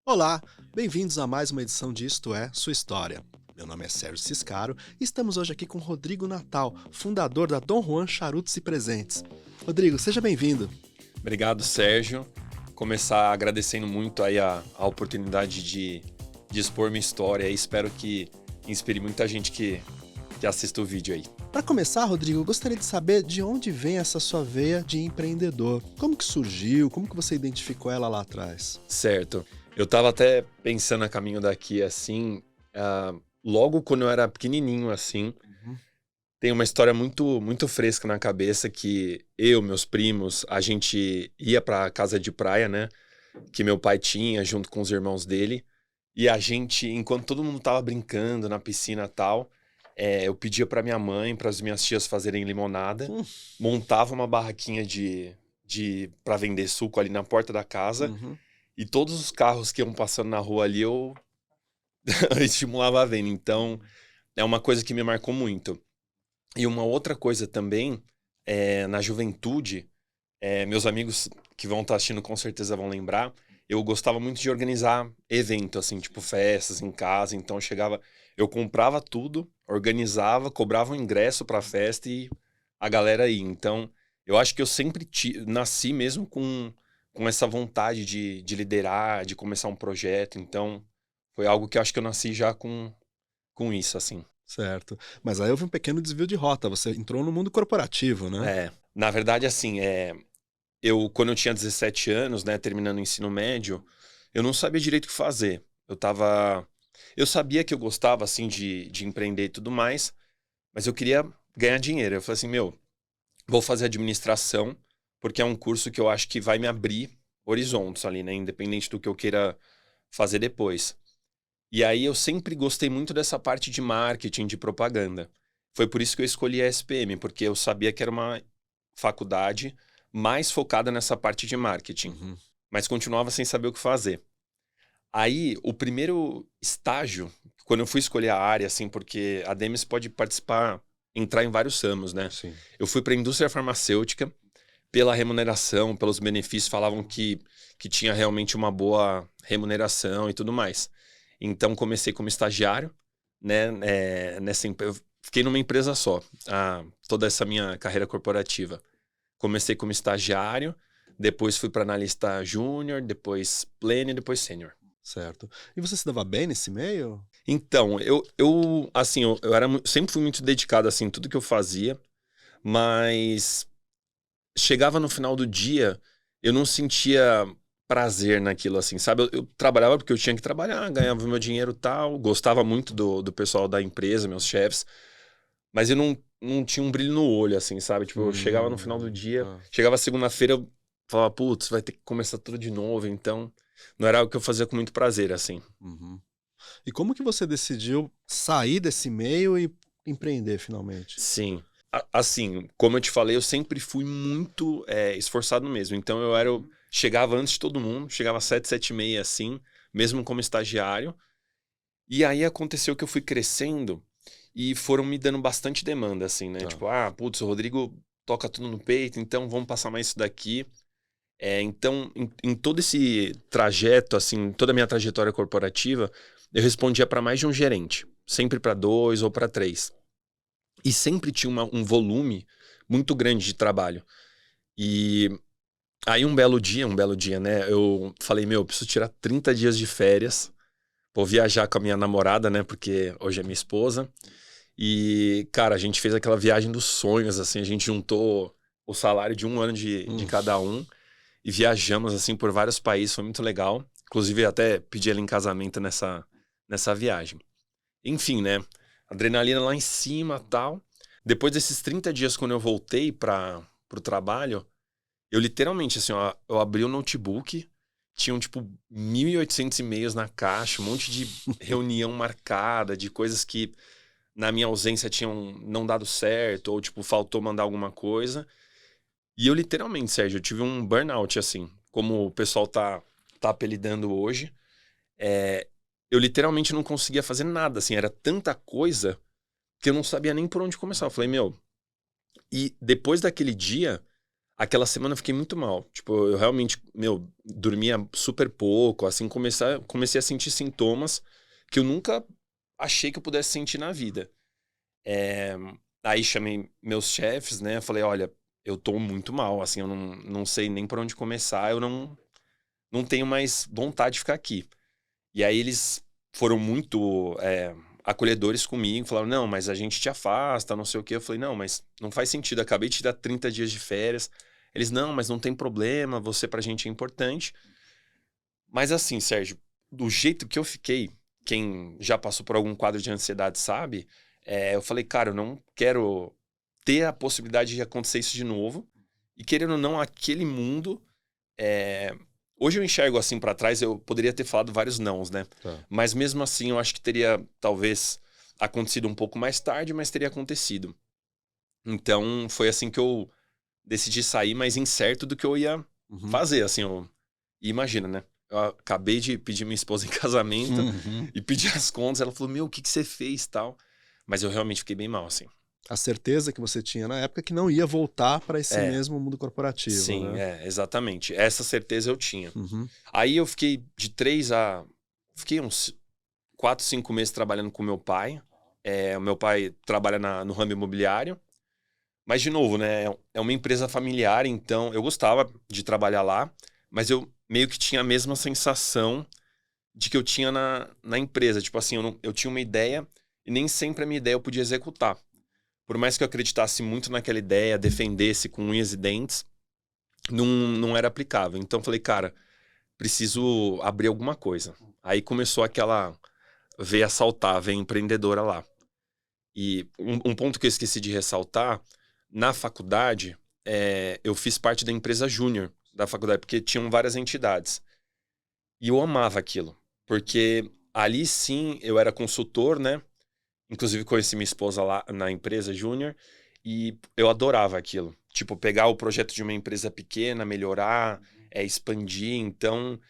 Olá, bem-vindos a mais uma edição de Isto É, Sua História. Meu nome é Sérgio Ciscaro e estamos hoje aqui com Rodrigo Natal, fundador da Dom Juan Charutos e Presentes. Rodrigo, seja bem-vindo. Obrigado, Sérgio. Começar agradecendo muito aí a oportunidade de expor minha história e espero que inspire muita gente que assista o vídeo aí. Para começar, Rodrigo, eu gostaria de saber de onde vem essa sua veia de empreendedor. Como que surgiu? Como que você identificou ela lá atrás? Certo. Eu tava até pensando a caminho daqui assim, logo quando eu era pequenininho assim, Uhum. tem uma história muito fresca na cabeça que eu, meus primos, a gente ia pra casa de praia, né, que meu pai tinha junto com os irmãos dele. E a gente, enquanto todo mundo tava brincando na piscina e tal, eu pedia pra minha mãe, para as minhas tias fazerem limonada, Hum. montava uma barraquinha para vender suco ali na porta da casa, Uhum. e todos os carros que iam passando na rua ali eu estimulava a venda. Então, é uma coisa que me marcou muito. E uma outra coisa também, na juventude, meus amigos que vão estar assistindo com certeza vão lembrar. Eu gostava muito de organizar evento, assim, tipo festas em casa. Então eu comprava tudo, organizava, cobrava um ingresso pra festa e a galera ia. Então, eu acho que eu sempre nasci mesmo com essa vontade de liderar, de começar um projeto. Então, foi algo que eu acho que eu nasci já com isso, assim. Certo. Mas aí houve um pequeno desvio de rota. Você entrou no mundo corporativo, né? Na verdade, assim, quando eu tinha 17 anos, né, terminando o ensino médio, eu não sabia direito o que fazer. Eu sabia que eu gostava, assim, de empreender e tudo mais, mas eu queria ganhar dinheiro. Eu falei assim, meu, vou fazer administração, porque é um curso que eu acho que vai me abrir horizontes ali, né, independente do que eu queira fazer depois. E aí eu sempre gostei muito dessa parte de marketing, de propaganda. Foi por isso que eu escolhi a SPM, porque eu sabia que era uma faculdade mais focada nessa parte de marketing, Uhum. mas continuava sem saber o que fazer. Aí, o primeiro estágio, quando eu fui escolher a área, assim, porque a Demis pode participar, entrar em vários ramos, né? Sim. Eu fui para a indústria farmacêutica, pela remuneração, pelos benefícios, falavam que tinha realmente uma boa remuneração e tudo mais. Então, comecei como estagiário, né? Eu fiquei numa empresa só, toda essa minha carreira corporativa. Comecei como estagiário, depois fui para analista júnior, depois pleno e depois sênior. Certo. E você se dava bem nesse meio? Então, assim, sempre fui muito dedicado, assim, em tudo que eu fazia, mas chegava no final do dia, eu não sentia prazer naquilo, assim, sabe? Eu trabalhava porque eu tinha que trabalhar, ganhava meu dinheiro e tal, gostava muito do pessoal da empresa, meus chefes, mas eu não tinha um brilho no olho, assim, sabe? Tipo, eu chegava no final do dia, Tá. chegava segunda-feira, eu falava, putz, vai ter que começar tudo de novo, então não era algo que eu fazia com muito prazer, assim. Uhum. E como que você decidiu sair desse meio e empreender finalmente? Sim. Assim, como eu te falei, eu sempre fui muito esforçado mesmo. Então chegava antes de todo mundo, chegava às 7, 7 e meia, assim, mesmo como estagiário. E aí aconteceu que eu fui crescendo e foram me dando bastante demanda, assim, né? Tá. Tipo, putz, o Rodrigo toca tudo no peito, então vamos passar mais isso daqui. Então, em todo esse trajeto, assim, toda a minha trajetória corporativa, eu respondia para mais de um gerente, sempre para dois ou para três. E sempre tinha um volume muito grande de trabalho. E aí um belo dia, né? Eu falei, meu, eu preciso tirar 30 dias de férias. Vou viajar com a minha namorada, né? Porque hoje é minha esposa. E, cara, a gente fez aquela viagem dos sonhos, assim. A gente juntou o salário de um ano de Hum. cada um. E viajamos, assim, por vários países. Foi muito legal. Inclusive, até pedi ela em casamento nessa viagem. Enfim, né? Adrenalina lá em cima, tal. Depois desses 30 dias, quando eu voltei pro trabalho, eu literalmente, assim, ó, eu abri o notebook, tinham, tipo, 1.800 e-mails na caixa, um monte de reunião marcada, de coisas que na minha ausência tinham não dado certo, ou, tipo, faltou mandar alguma coisa. E eu literalmente, Sérgio, eu tive um burnout, assim, como o pessoal tá apelidando hoje. É, eu literalmente não conseguia fazer nada, assim, era tanta coisa que eu não sabia nem por onde começar. Eu falei, meu, e depois daquele dia, Aquela semana eu fiquei muito mal. Tipo, eu realmente, dormia super pouco, assim, comecei a sentir sintomas que eu nunca achei que eu pudesse sentir na vida. É, aí chamei meus chefes, né? Falei, olha, eu tô muito mal, assim, eu não sei nem por onde começar, eu não tenho mais vontade de ficar aqui. E aí eles foram muito acolhedores comigo, falaram, não, mas a gente te afasta, não sei o quê. Eu falei, não, mas não faz sentido, acabei de te dar 30 dias de férias. Eles, não, mas não tem problema, você pra gente é importante. Mas assim, Sérgio, do jeito que eu fiquei, quem já passou por algum quadro de ansiedade sabe, eu falei, cara, eu não quero ter a possibilidade de acontecer isso de novo. E querendo ou não, aquele mundo. é, Hoje eu enxergo assim pra trás, eu poderia ter falado vários nãos, né? Tá. Mas mesmo assim, eu acho que teria talvez acontecido um pouco mais tarde, mas teria acontecido. Então foi assim que eu decidi sair, mas incerto do que eu ia Uhum. fazer. Assim, e imagina, né? Eu acabei de pedir minha esposa em casamento Uhum. e pedir as contas. Ela falou: Meu, o que que você fez tal? Mas eu realmente fiquei bem mal, assim. A certeza que você tinha na época que não ia voltar para esse É, mesmo mundo corporativo, sim, né? exatamente. Essa certeza eu tinha. Uhum. Aí eu fiquei de 3 a. Fiquei uns 4, 5 meses trabalhando com meu pai. O meu pai trabalha no ramo imobiliário. Mas, de novo, né? É uma empresa familiar, então eu gostava de trabalhar lá, mas eu meio que tinha a mesma sensação de que eu tinha na empresa. Tipo assim, eu tinha uma ideia e nem sempre a minha ideia eu podia executar. Por mais que eu acreditasse muito naquela ideia, defendesse com unhas e dentes, não era aplicável. Então, eu falei, cara, preciso abrir alguma coisa. Aí começou aquela veia saltar, veia empreendedora lá. E um ponto que eu esqueci de ressaltar, na faculdade, eu fiz parte da empresa júnior da faculdade, porque tinham várias entidades. E eu amava aquilo, porque ali sim eu era consultor, né? Inclusive conheci minha esposa lá na empresa júnior e eu adorava aquilo. Tipo, pegar o projeto de uma empresa pequena, melhorar, expandir. Então,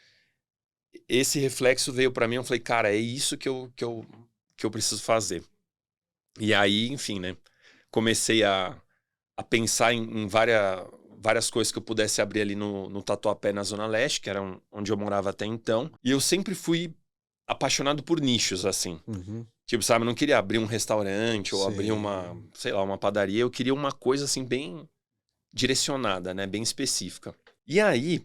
esse reflexo veio para mim, eu falei, cara, é isso que eu preciso fazer. E aí, enfim, né? Comecei a pensar em várias coisas que eu pudesse abrir ali no Tatuapé, na Zona Leste, que era onde eu morava até então. E eu sempre fui apaixonado por nichos, assim. Uhum. Tipo, sabe, eu não queria abrir um restaurante ou abrir uma, Sim. sei lá, uma padaria. Eu queria uma coisa, assim, bem direcionada, né? Bem específica. E aí,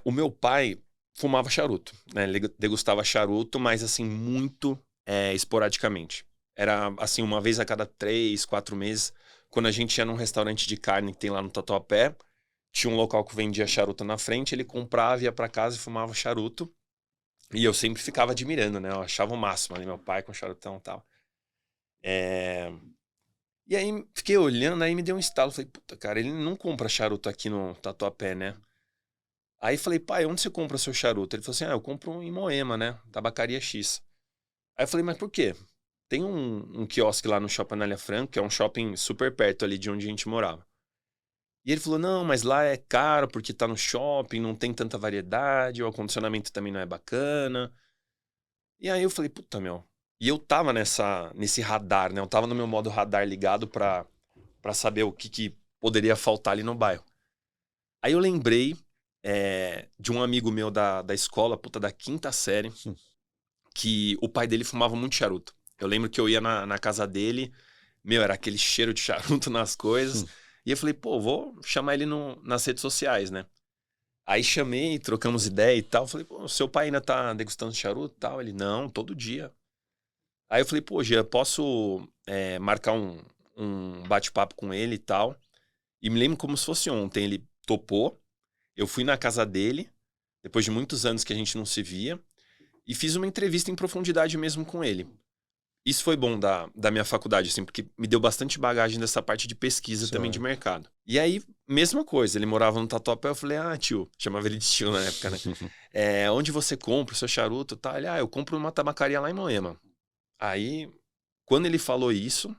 o meu pai fumava charuto, né? Ele degustava charuto, mas, assim, muito esporadicamente. Era, assim, uma vez a cada 3, 4 meses. Quando a gente ia num restaurante de carne que tem lá no Tatuapé, tinha um local que vendia charuto na frente, ele comprava, ia pra casa e fumava charuto. E eu sempre ficava admirando, né? Eu achava o máximo ali, meu pai com charutão e tal. É... E aí fiquei olhando, aí me deu um estalo. Falei, puta, cara, ele não compra charuto aqui no Tatuapé, né? Aí falei, pai, onde você compra seu charuto? Ele falou assim, eu compro em Moema, né? Tabacaria X. Aí eu falei, mas por quê? Tem um quiosque lá no Shopping Anália Franco, que é um shopping super perto ali de onde a gente morava. E ele falou, não, mas lá é caro porque tá no shopping, não tem tanta variedade, o acondicionamento também não é bacana. E aí eu falei, puta, meu. E eu tava nesse radar, né? Eu tava no meu modo radar ligado pra saber o que poderia faltar ali no bairro. Aí eu lembrei de um amigo meu da escola, puta, da quinta série, Hum. que o pai dele fumava muito charuto. Eu lembro que eu ia na casa dele, era aquele cheiro de charuto nas coisas. Hum. E eu falei, pô, vou chamar ele nas redes sociais, né? Aí chamei, trocamos ideia e tal. Falei, pô, seu pai ainda tá degustando charuto e tal? Ele, não, todo dia. Aí eu falei, pô, Gia, posso marcar um bate-papo com ele e tal? E me lembro como se fosse ontem. Ele topou, eu fui na casa dele, depois de muitos anos que a gente não se via, e fiz uma entrevista em profundidade mesmo com ele. Isso foi bom da minha faculdade, assim, porque me deu bastante bagagem dessa parte de pesquisa também de Certo. mercado. E aí, mesma coisa, ele morava no Tatuapé, eu falei, tio, chamava ele de tio na época, né? Onde você compra o seu charuto e tal? Ele, eu compro numa tabacaria lá em Moema. Aí, quando ele falou isso,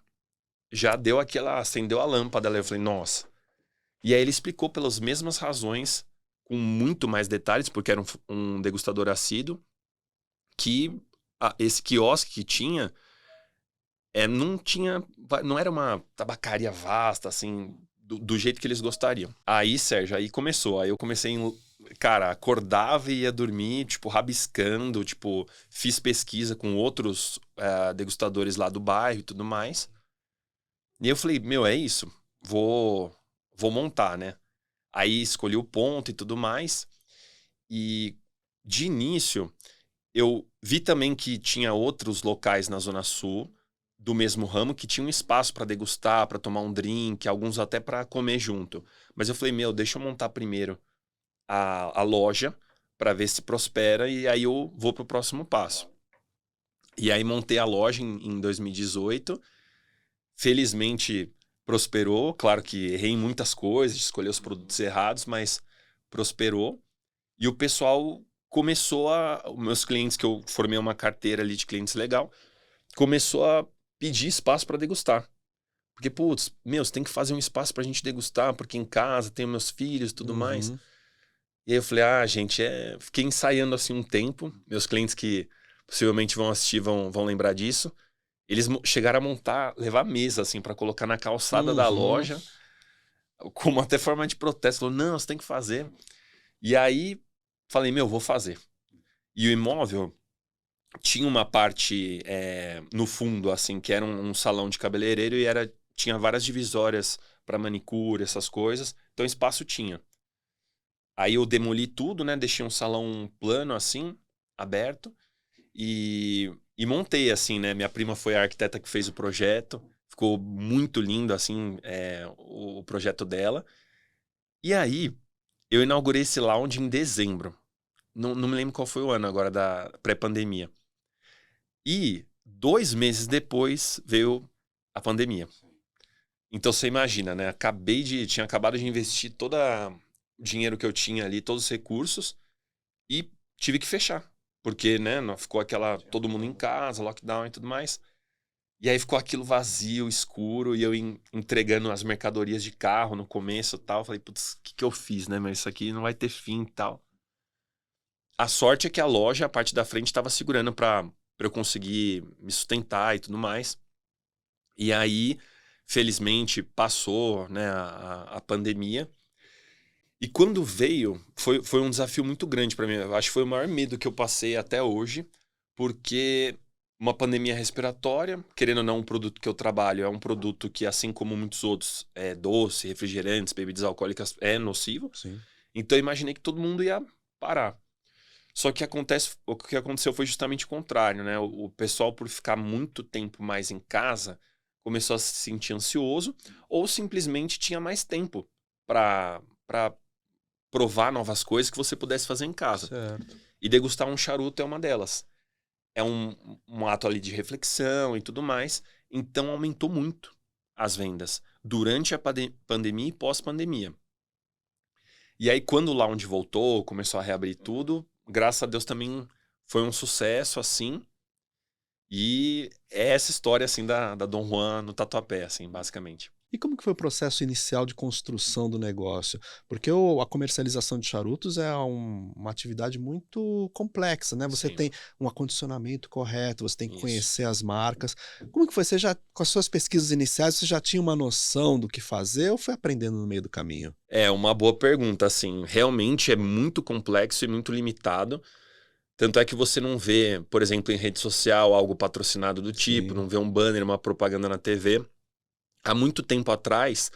já deu acendeu a lâmpada, eu falei, nossa. E aí ele explicou pelas mesmas razões, com muito mais detalhes, porque era um degustador assíduo, que esse quiosque que tinha, não era uma tabacaria vasta, assim, do jeito que eles gostariam. Aí, Sérgio, aí começou. Aí eu comecei, cara, acordava e ia dormir, tipo, rabiscando, tipo, fiz pesquisa com outros degustadores lá do bairro e tudo mais. E eu falei, meu, é isso, vou montar, né? Aí escolhi o ponto e tudo mais. E de início, eu vi também que tinha outros locais na Zona Sul do mesmo ramo que tinham espaço para degustar, para tomar um drink, alguns até para comer junto. Mas eu falei, meu, deixa eu montar primeiro a loja para ver se prospera e aí eu vou pro próximo passo. E aí montei a loja em 2018. Felizmente prosperou. Claro que errei em muitas coisas, escolhi os produtos errados, mas prosperou. E o pessoal começou os meus clientes, que eu formei uma carteira ali de clientes legal, começou a pedir espaço para degustar. Porque, putz, meu, você tem que fazer um espaço pra gente degustar, porque em casa tenho meus filhos e tudo mais. E aí eu falei, gente, fiquei ensaiando assim um tempo. Meus clientes que possivelmente vão assistir vão lembrar disso. Eles chegaram a montar, levar mesa assim pra colocar na calçada da loja, como até forma de protesto. Falou, não, você tem que fazer. E aí falei, meu, vou fazer. E o imóvel tinha uma parte no fundo, assim, que era um salão de cabeleireiro e tinha várias divisórias para manicure, essas coisas. Então espaço tinha. Aí eu demoli tudo, né? Deixei um salão plano, assim, aberto. E montei, assim, né? Minha prima foi a arquiteta que fez o projeto. Ficou muito lindo, assim, o projeto dela. E aí, eu inaugurei esse lounge em dezembro. Não me lembro qual foi o ano agora da pré-pandemia. E 2 meses depois veio a pandemia. Então você imagina, né? Tinha acabado de investir todo o dinheiro que eu tinha ali, todos os recursos, e tive que fechar. Porque, né, ficou todo mundo em casa, lockdown e tudo mais. E aí ficou aquilo vazio, escuro, e eu entregando as mercadorias de carro no começo e tal. Falei, putz, o que eu fiz, né? Mas isso aqui não vai ter fim e tal. A sorte é que a loja, a parte da frente, estava segurando para eu conseguir me sustentar e tudo mais. E aí, felizmente, passou, né, a pandemia. E quando veio, foi um desafio muito grande para mim. Eu acho que foi o maior medo que eu passei até hoje, porque uma pandemia respiratória, querendo ou não, um produto que eu trabalho é um produto que, assim como muitos outros, doce, refrigerantes, bebidas alcoólicas, é nocivo. Sim. Então eu imaginei que todo mundo ia parar. Só que o que aconteceu foi justamente o contrário, né? O pessoal, por ficar muito tempo mais em casa, começou a se sentir ansioso ou simplesmente tinha mais tempo para provar novas coisas que você pudesse fazer em casa. Certo. E degustar um charuto é uma delas. É um ato ali de reflexão e tudo mais. Então aumentou muito as vendas durante a pandemia e pós-pandemia. E aí quando o lounge voltou, começou a reabrir tudo, graças a Deus também foi um sucesso, assim. E é essa história, assim, da Dom Juan no Tatuapé, assim, basicamente. E como que foi o processo inicial de construção do negócio? Porque a comercialização de charutos é uma atividade muito complexa, né? Você Sim, tem um acondicionamento correto, você tem que isso. conhecer as marcas. Como que foi? Com as suas pesquisas iniciais, você já tinha uma noção do que fazer ou foi aprendendo no meio do caminho? É uma boa pergunta, assim. Realmente é muito complexo e muito limitado. Tanto é que você não vê, por exemplo, em rede social, algo patrocinado do tipo, Sim. não vê um banner, uma propaganda na TV. Há muito tempo atrás,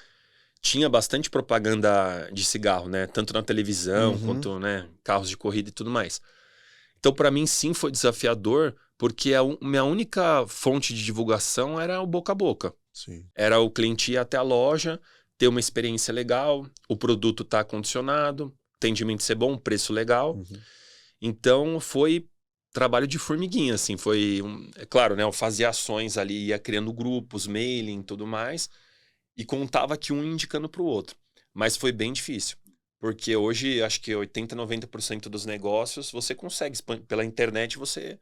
tinha bastante propaganda de cigarro, né? Tanto na televisão, quanto, né, carros de corrida e tudo mais. Então, para mim, sim, foi desafiador, porque minha única fonte de divulgação era o boca a boca. Sim. Era o cliente ir até a loja, ter uma experiência legal, o produto tá acondicionado, atendimento ser bom, preço legal. Então, foi trabalho de formiguinha, assim. É claro, né? Eu fazia ações ali, ia criando grupos, mailing e tudo mais, e contava que um indicando para o outro. Mas foi bem difícil. Porque hoje, acho que 80, 90% dos negócios você consegue. Pela internet, você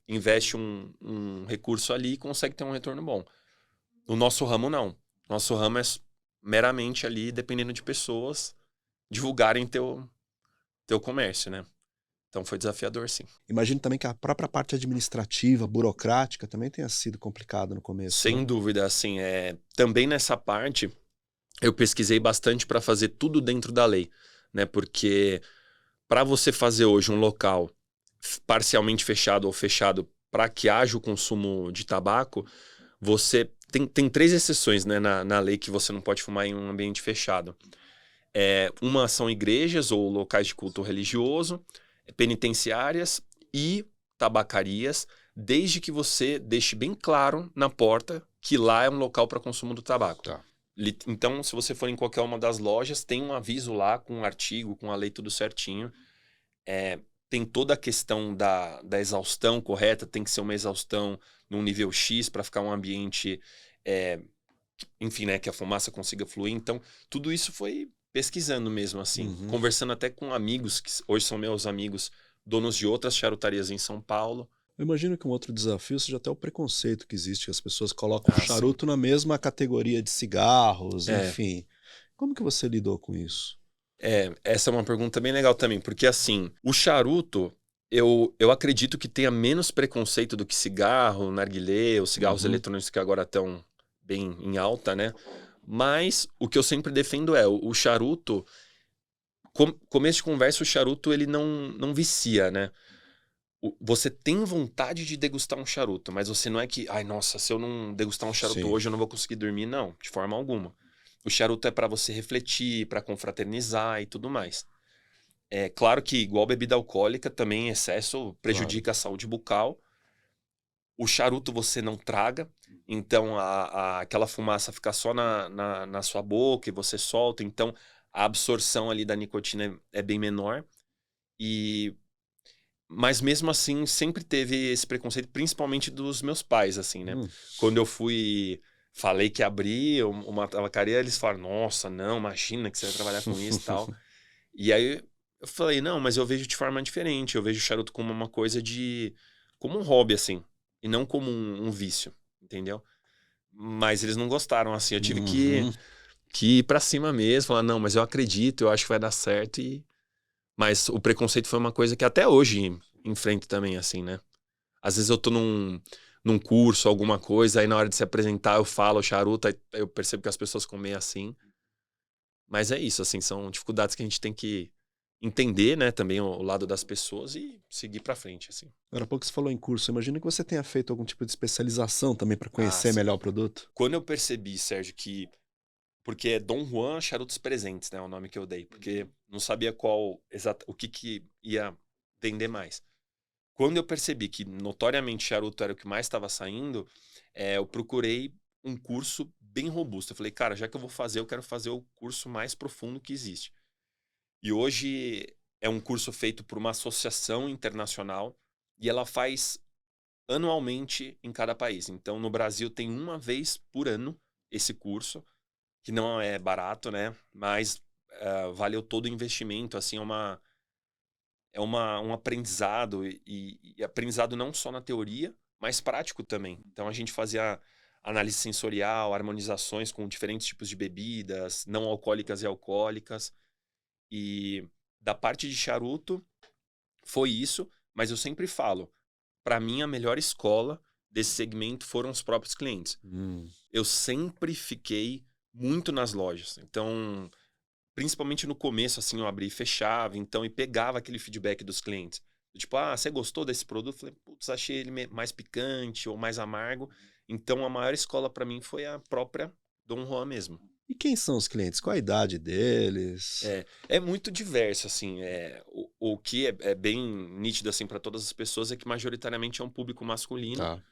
investe um recurso ali e consegue ter um retorno bom. No nosso ramo, não. Nosso ramo é meramente ali, dependendo de pessoas, divulgarem teu comércio, né? Então foi desafiador, sim. Imagino também que a própria parte administrativa, burocrática, também tenha sido complicada no começo, Sem né? dúvida, assim, também nessa parte, eu pesquisei bastante para fazer tudo dentro da lei, né? Porque para você fazer hoje um local parcialmente fechado ou fechado para que haja o consumo de tabaco, você tem três exceções, né, na lei que você não pode fumar em um ambiente fechado. Uma são igrejas ou locais de culto religioso, penitenciárias e tabacarias, desde que você deixe bem claro na porta que lá é um local para consumo do tabaco. Tá. Então, se você for em qualquer uma das lojas, tem um aviso lá com um artigo, com a lei tudo certinho. Tem toda a questão da exaustão correta, tem que ser uma exaustão num nível X para ficar um ambiente, enfim, né, que a fumaça consiga fluir. Então, tudo isso foi pesquisando mesmo, assim, conversando até com amigos, que hoje são meus amigos, donos de outras charutarias em São Paulo. Eu imagino que um outro desafio seja até o preconceito que existe, que as pessoas colocam o Sim. charuto na mesma categoria de cigarros, É. enfim. Como que você lidou com isso? Essa é uma pergunta bem legal também, porque assim, o charuto, eu acredito que tenha menos preconceito do que cigarro, narguilé, os cigarros eletrônicos que agora estão bem em alta, né? Mas o que eu sempre defendo é, o charuto, começo de conversa, o charuto ele não vicia, né? Você tem vontade de degustar um charuto, mas você não é que, ai, nossa, se eu não degustar um charuto Sim. hoje eu não vou conseguir dormir, não, de forma alguma. O charuto é para você refletir, para confraternizar e tudo mais. É claro que, igual bebida alcoólica, também em excesso prejudica a saúde bucal. O charuto você não traga, então aquela fumaça fica só na sua boca e você solta, então a absorção ali da nicotina é bem menor. Mas mesmo assim, sempre teve esse preconceito, principalmente dos meus pais, assim, né? Quando eu falei que abri uma tabacaria, eles falaram, nossa, não, imagina que você vai trabalhar com isso e tal. E aí eu falei, não, mas eu vejo de forma diferente, eu vejo o charuto como uma coisa como um hobby, assim, e não como um vício, entendeu? Mas eles não gostaram, assim, eu tive que ir pra cima mesmo, falar, não, mas eu acredito, eu acho que vai dar certo Mas o preconceito foi uma coisa que até hoje enfrento também, assim, né? Às vezes eu tô num curso, alguma coisa, aí na hora de se apresentar eu falo charuto, aí eu percebo que as pessoas ficam meio assim. Mas é isso, assim, são dificuldades que a gente tem que entender, né, também o lado das pessoas e seguir pra frente, assim. Agora há pouco você falou em curso, imagino que você tenha feito algum tipo de especialização também para conhecer Sim. melhor o produto. Quando eu percebi, Sérgio, porque é Dom Juan Charutos Presentes, né, o nome que eu dei, porque não sabia o que ia vender mais. Quando eu percebi que notoriamente charuto era o que mais estava saindo, eu procurei um curso bem robusto. Eu falei, cara, já que eu vou fazer, eu quero fazer o curso mais profundo que existe. E hoje é um curso feito por uma associação internacional e ela faz anualmente em cada país. Então, no Brasil tem uma vez por ano esse curso, que não é barato, né? Mas valeu todo o investimento, assim, um aprendizado e aprendizado não só na teoria, mas prático também. Então a gente fazia análise sensorial, harmonizações com diferentes tipos de bebidas, não alcoólicas e alcoólicas. E da parte de charuto foi isso, mas eu sempre falo, para mim a melhor escola desse segmento foram os próprios clientes. Eu sempre fiquei muito nas lojas. Então, principalmente no começo, assim, eu abria e fechava, então, e pegava aquele feedback dos clientes. Tipo, você gostou desse produto? Eu falei, putz, achei ele mais picante ou mais amargo. Então, a maior escola para mim foi a própria Dom Juan mesmo. E quem são os clientes? Qual a idade deles? É muito diverso, assim. O que é bem nítido, assim, para todas as pessoas é que majoritariamente é um público masculino. Tá.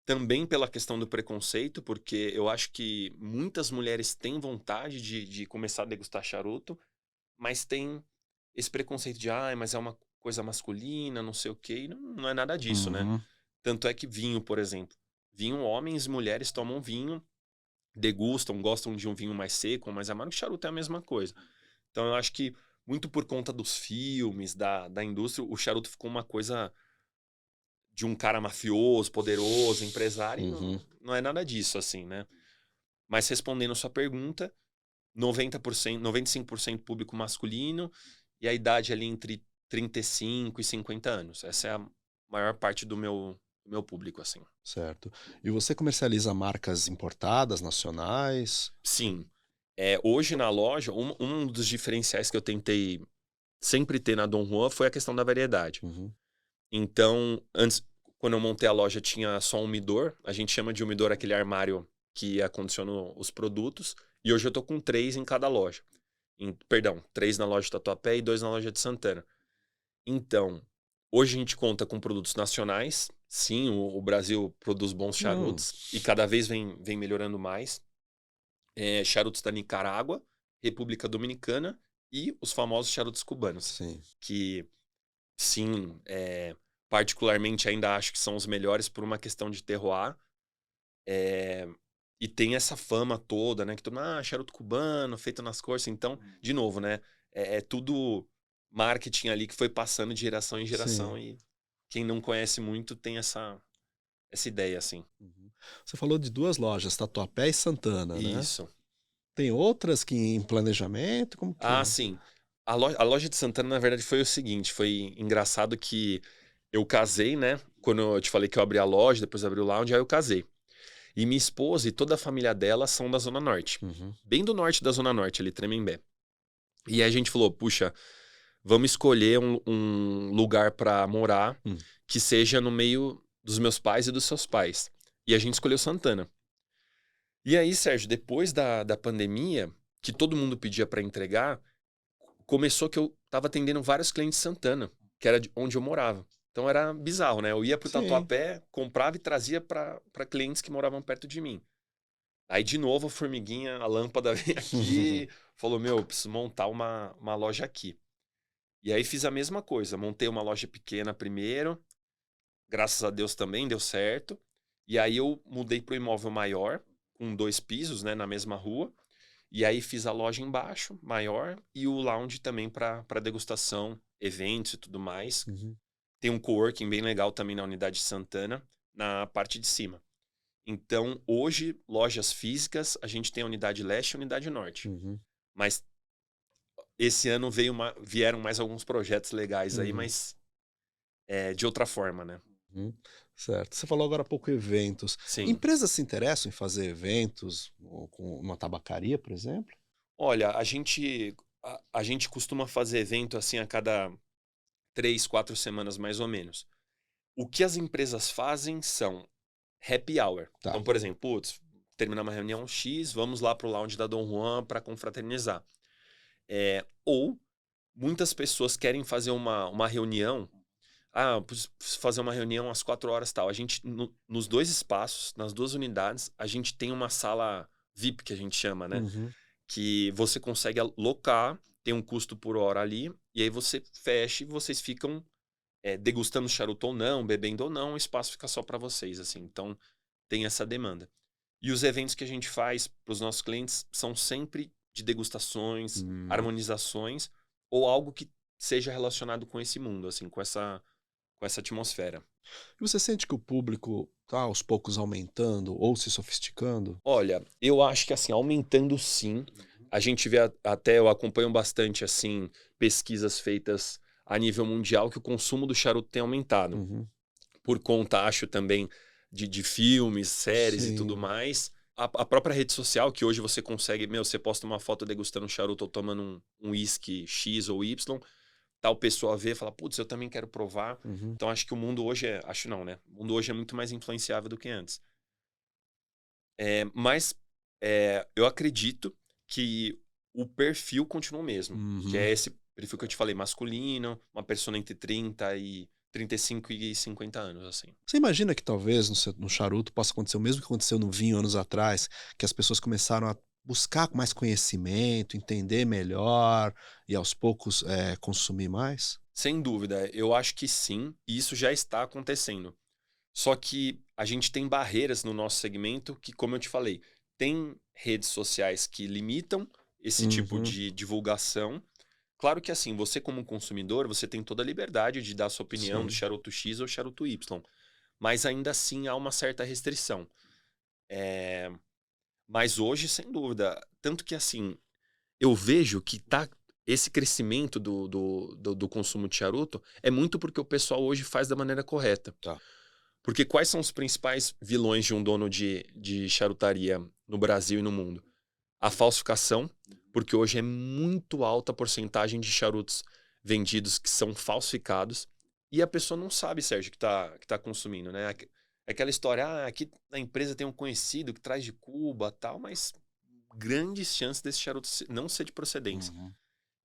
Também pela questão do preconceito, porque eu acho que muitas mulheres têm vontade de começar a degustar charuto, mas tem esse preconceito de, mas é uma coisa masculina, não sei o quê, e não é nada disso, né? Tanto é que vinho, por exemplo. Vinho, homens e mulheres tomam vinho, degustam, gostam de um vinho mais seco, mais amargo, charuto é a mesma coisa. Então eu acho que muito por conta dos filmes, da indústria, o charuto ficou uma coisa de um cara mafioso, poderoso, empresário, e não é nada disso, assim, né? Mas respondendo a sua pergunta, 90%, 95% público masculino e a idade ali entre 35 e 50 anos. Essa é a maior parte do meu público, assim. Certo. E você comercializa marcas importadas, nacionais? Sim. Hoje na loja, um dos diferenciais que eu tentei sempre ter na Dom Juan foi a questão da variedade. Uhum. Então, antes, quando eu montei a loja, tinha só um umidor. A gente chama de umidor aquele armário que acondiciona os produtos. E hoje eu tô com 3 em cada loja. Perdão, 3 na loja de Tatuapé e 2 na loja de Santana. Então, hoje a gente conta com produtos nacionais. Sim, o Brasil produz bons charutos e cada vez vem melhorando mais. Charutos da Nicarágua, República Dominicana e os famosos charutos cubanos. Sim. Que, sim, particularmente ainda acho que são os melhores por uma questão de terroir. E tem essa fama toda, né? Que todo mundo, charuto cubano, feito nas cores. Então, de novo, né? É tudo marketing ali que foi passando de geração em geração. Sim. E quem não conhece muito tem essa ideia, assim. Uhum. Você falou de 2 lojas, Tatuapé e Santana, né? Isso. Tem outras que em planejamento? Como que Ah, é? sim. A loja de Santana, na verdade, foi o seguinte. Foi engraçado que eu casei, né? Quando eu te falei que eu abri a loja, depois abri o lounge, aí eu casei. E minha esposa e toda a família dela são da Zona Norte. Uhum. Bem do norte da Zona Norte, ali, Tremembé. E aí a gente falou, puxa, vamos escolher um lugar pra morar que seja no meio dos meus pais e dos seus pais. E a gente escolheu Santana. E aí, Sérgio, depois da pandemia, que todo mundo pedia pra entregar, começou que eu tava atendendo vários clientes de Santana, que era onde eu morava. Então era bizarro, né? Eu ia pro Sim. Tatuapé, comprava e trazia pra clientes que moravam perto de mim. Aí, de novo, a formiguinha, a lâmpada veio aqui, falou, meu, eu preciso montar uma loja aqui. E aí fiz a mesma coisa, montei uma loja pequena primeiro, graças a Deus também deu certo. E aí eu mudei pro imóvel maior, com 2 pisos, né, na mesma rua. E aí fiz a loja embaixo, maior, e o lounge também para degustação, eventos e tudo mais. Uhum. Tem um coworking bem legal também na unidade Santana, na parte de cima. Então, hoje, lojas físicas, a gente tem a unidade leste e a unidade norte. Uhum. Mas esse ano vieram mais alguns projetos legais aí, Uhum. mas de outra forma, né? Uhum. Certo. Você falou agora há pouco eventos. Sim. Empresas se interessam em fazer eventos ou com uma tabacaria, por exemplo? Olha, a gente costuma fazer evento assim a cada 3, 4 semanas, mais ou menos. O que as empresas fazem são happy hour. Tá. Então, por exemplo, putz, terminar uma reunião X, vamos lá pro lounge da Dom Juan para confraternizar. Ou muitas pessoas querem fazer uma reunião. Ah, preciso fazer uma reunião às 4 horas e tal. A gente, nos 2 espaços, nas 2 unidades, a gente tem uma sala VIP, que a gente chama, né? Uhum. Que você consegue alocar, tem um custo por hora ali, e aí você fecha e vocês ficam degustando charuto ou não, bebendo ou não, o espaço fica só para vocês, assim. Então, tem essa demanda. E os eventos que a gente faz para os nossos clientes são sempre de degustações, harmonizações, ou algo que seja relacionado com esse mundo, assim, com essa atmosfera. E você sente que o público está aos poucos aumentando ou se sofisticando? Olha, eu acho que assim, aumentando sim. A gente vê até, eu acompanho bastante assim, pesquisas feitas a nível mundial que o consumo do charuto tem aumentado. Uhum. Por conta, acho também, de filmes, séries e tudo Sim. mais. A própria rede social, que hoje você consegue, você posta uma foto degustando um charuto ou tomando um whisky X ou Y, tal pessoa vê e fala, putz, eu também quero provar. Uhum. Então acho que o mundo hoje acho não, né? O mundo hoje é muito mais influenciável do que antes. Mas eu acredito que o perfil continua o mesmo. Que Uhum. é esse perfil que eu te falei, masculino, uma pessoa entre 35 e 50 anos, assim. Você imagina que talvez no charuto possa acontecer o mesmo que aconteceu no vinho anos atrás, que as pessoas começaram a buscar mais conhecimento, entender melhor e aos poucos consumir mais? Sem dúvida, eu acho que sim, e isso já está acontecendo. Só que a gente tem barreiras no nosso segmento que, como eu te falei, tem redes sociais que limitam esse tipo Uhum. de divulgação. Claro que assim, você como consumidor, você tem toda a liberdade de dar a sua opinião do Sim. charuto X ou charuto Y, mas ainda assim há uma certa restrição. Mas hoje, sem dúvida, tanto que assim, eu vejo que esse crescimento do consumo de charuto é muito porque o pessoal hoje faz da maneira correta. Tá. Porque quais são os principais vilões de um dono de charutaria no Brasil e no mundo? a falsificação, porque hoje é muito alta a porcentagem de charutos vendidos que são falsificados e a pessoa não sabe, Sérgio, que tá consumindo, né? Aquela história, aqui a empresa tem um conhecido que traz de Cuba tal, mas grandes chances desse charuto não ser de procedência. Uhum.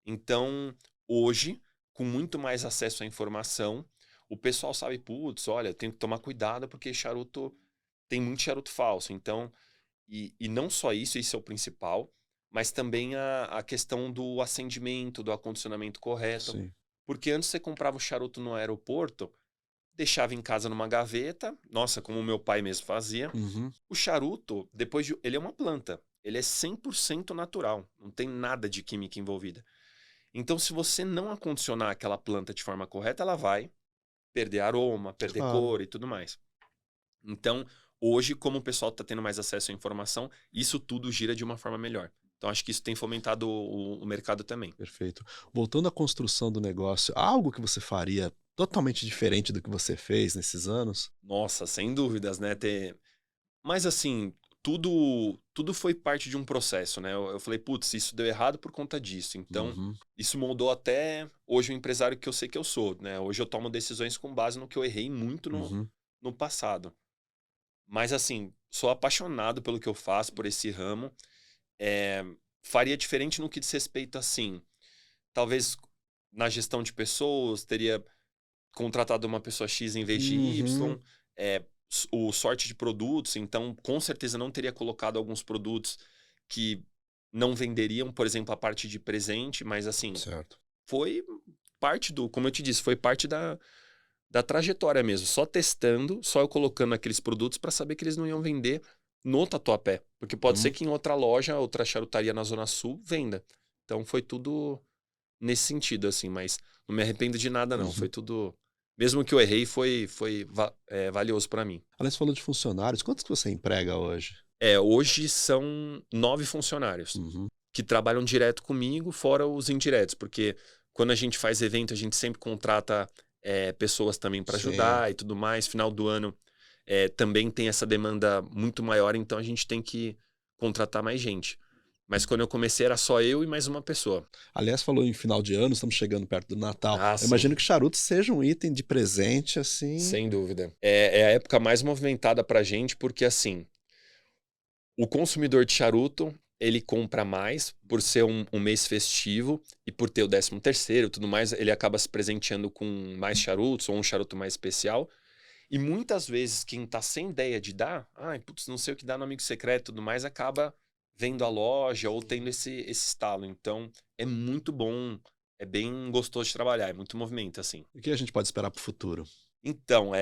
Então, hoje, com muito mais acesso à informação, o pessoal sabe, putz, olha, tem que tomar cuidado porque tem muito charuto falso. Então, e não só isso é o principal, mas também a questão do acendimento, do acondicionamento correto. Sim. Porque antes você comprava o charuto no aeroporto, deixava em casa numa gaveta, nossa, como o meu pai mesmo fazia. Uhum. O charuto, ele é uma planta, ele é 100% natural, não tem nada de química envolvida. Então, se você não acondicionar aquela planta de forma correta, ela vai perder aroma, perder Claro. cor e tudo mais. Então, hoje, como o pessoal está tendo mais acesso à informação, isso tudo gira de uma forma melhor. Então, acho que isso tem fomentado o mercado também. Perfeito. Voltando à construção do negócio, algo que você faria totalmente diferente do que você fez nesses anos? Nossa, sem dúvidas, né? Mas assim, tudo foi parte de um processo, né? Eu falei, putz, isso deu errado por conta disso. Então, Uhum. isso moldou até hoje o empresário que eu sei que eu sou, né? Hoje eu tomo decisões com base no que eu errei muito Uhum. no passado. Mas assim, sou apaixonado pelo que eu faço, por esse ramo. É, faria diferente no que diz respeito, assim, talvez na gestão de pessoas, teria contratado uma pessoa X em vez de Uhum. Y, o sorte de produtos, então com certeza não teria colocado alguns produtos que não venderiam, por exemplo, a parte de presente, mas assim, Certo. foi parte como eu te disse, foi parte da trajetória mesmo, só testando, só eu colocando aqueles produtos para saber que eles não iam vender no Tatuapé, porque pode ser Uhum. que em outra loja, outra charutaria na Zona Sul venda. Então foi tudo nesse sentido, assim, mas não me arrependo de nada, não. Foi Uhum. tudo. Mesmo que eu errei, foi valioso para mim. Aliás, você falou de funcionários. Quantos que você emprega hoje? Hoje são 9 funcionários Uhum. que trabalham direto comigo, fora os indiretos, porque quando a gente faz evento, a gente sempre contrata pessoas também para Sim. ajudar e tudo mais. Final do ano também tem essa demanda muito maior, então a gente tem que contratar mais gente. Mas quando eu comecei era só eu e mais uma pessoa. Aliás, falou em final de ano, estamos chegando perto do Natal. Ah, Eu sim. imagino que charuto seja um item de presente, assim. Sem dúvida. É a época mais movimentada pra gente, porque assim, o consumidor de charuto, ele compra mais por ser um mês festivo e por ter o 13º e tudo mais, ele acaba se presenteando com mais charutos ou um charuto mais especial. E muitas vezes quem tá sem ideia de dar, putz, não sei o que dá no amigo secreto e tudo mais, acaba vendo a loja ou tendo esse estalo. Então, é muito bom, é bem gostoso de trabalhar, é muito movimento, assim. O que a gente pode esperar para o futuro? Então,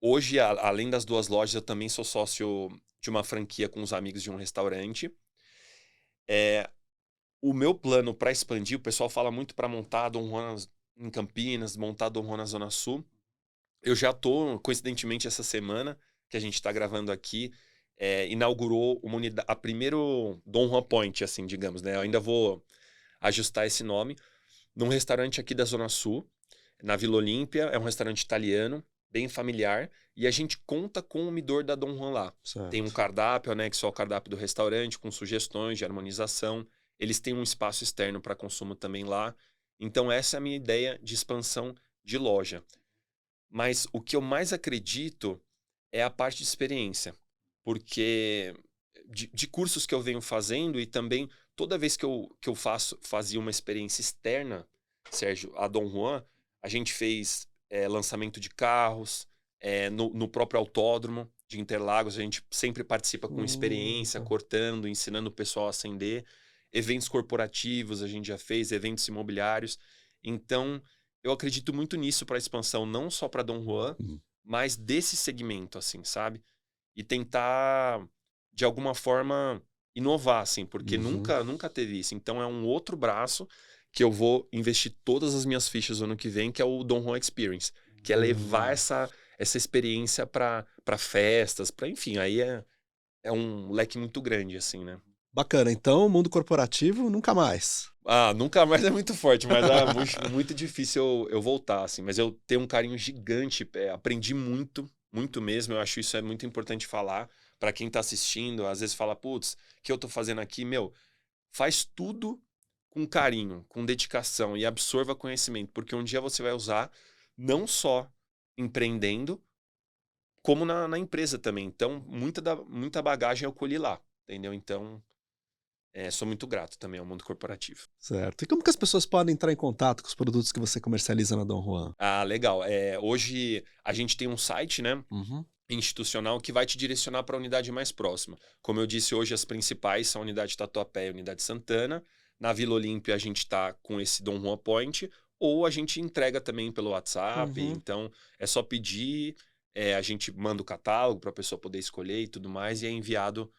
hoje, além das 2 lojas, eu também sou sócio de uma franquia com os amigos de um restaurante. É, o meu plano para expandir, o pessoal fala muito para montar a Dom Juan em Campinas, montar a Dom Juan na Zona Sul. Eu já tô, coincidentemente, essa semana que a gente está gravando aqui, inaugurou uma unidade, a primeiro Dom Juan Point, assim, digamos, né? Eu ainda vou ajustar esse nome, num restaurante aqui da Zona Sul, na Vila Olímpia. É um restaurante italiano, bem familiar, e a gente conta com o midor da Dom Juan lá. Tem um Certo. cardápio, anexo ao cardápio do restaurante, com sugestões de harmonização. Eles têm um espaço externo para consumo também lá. Então essa é a minha ideia de expansão de loja. Mas o que eu mais acredito é a parte de experiência, porque de cursos que eu venho fazendo e também toda vez que eu fazia uma experiência externa, Sérgio, a Dom Juan, a gente fez lançamento de carros, no próprio autódromo de Interlagos, a gente sempre participa com experiência, Tá. cortando, ensinando o pessoal a acender. Eventos corporativos a gente já fez, eventos imobiliários. Então, eu acredito muito nisso para a expansão, não só para Dom Juan, Uhum. mas desse segmento, assim, sabe? E tentar, de alguma forma, inovar, assim, porque Uhum. nunca teve isso. Então é um outro braço que eu vou investir todas as minhas fichas no ano que vem, que é o Dom Juan Experience, que é levar Hum. essa experiência para festas, para enfim, aí é um leque muito grande, assim, né? Bacana. Então, mundo corporativo, nunca mais. Nunca mais é muito forte, mas muito difícil eu voltar, assim. Mas eu tenho um carinho gigante, aprendi muito, muito mesmo. Eu acho isso é muito importante falar, para quem tá assistindo, às vezes fala, putz, o que eu tô fazendo aqui? Meu, faz tudo com carinho, com dedicação e absorva conhecimento, porque um dia você vai usar não só empreendendo, como na empresa também. Então, muita bagagem eu colhi lá, entendeu? Então, sou muito grato também ao mundo corporativo. Certo. E como que as pessoas podem entrar em contato com os produtos que você comercializa na Dom Juan? Ah, legal. Hoje a gente tem um site, né, Uhum. institucional que vai te direcionar para a unidade mais próxima. Como eu disse, hoje as principais são a unidade Tatuapé e a unidade Santana. Na Vila Olímpia a gente está com esse Dom Juan Point, ou a gente entrega também pelo WhatsApp. Uhum. Então é só pedir, a gente manda o catálogo para a pessoa poder escolher e tudo mais, e é enviado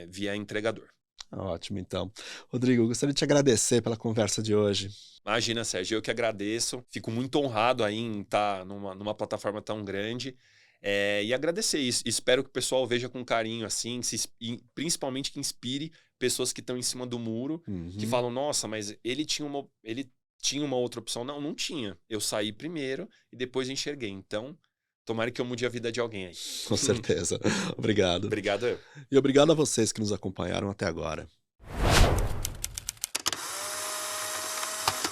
via entregador. Ótimo, então. Rodrigo, eu gostaria de te agradecer pela conversa de hoje. Imagina, Sérgio, eu que agradeço. Fico muito honrado aí em estar numa plataforma tão grande. E agradecer isso. Espero que o pessoal veja com carinho, assim, e principalmente que inspire pessoas que estão em cima do muro, que Uhum. falam, nossa, mas ele tinha uma outra opção. Não, não tinha. Eu saí primeiro e depois enxerguei. Então, tomara que eu mude a vida de alguém aí. Com certeza. Obrigado. Obrigado, eu. E obrigado a vocês que nos acompanharam até agora.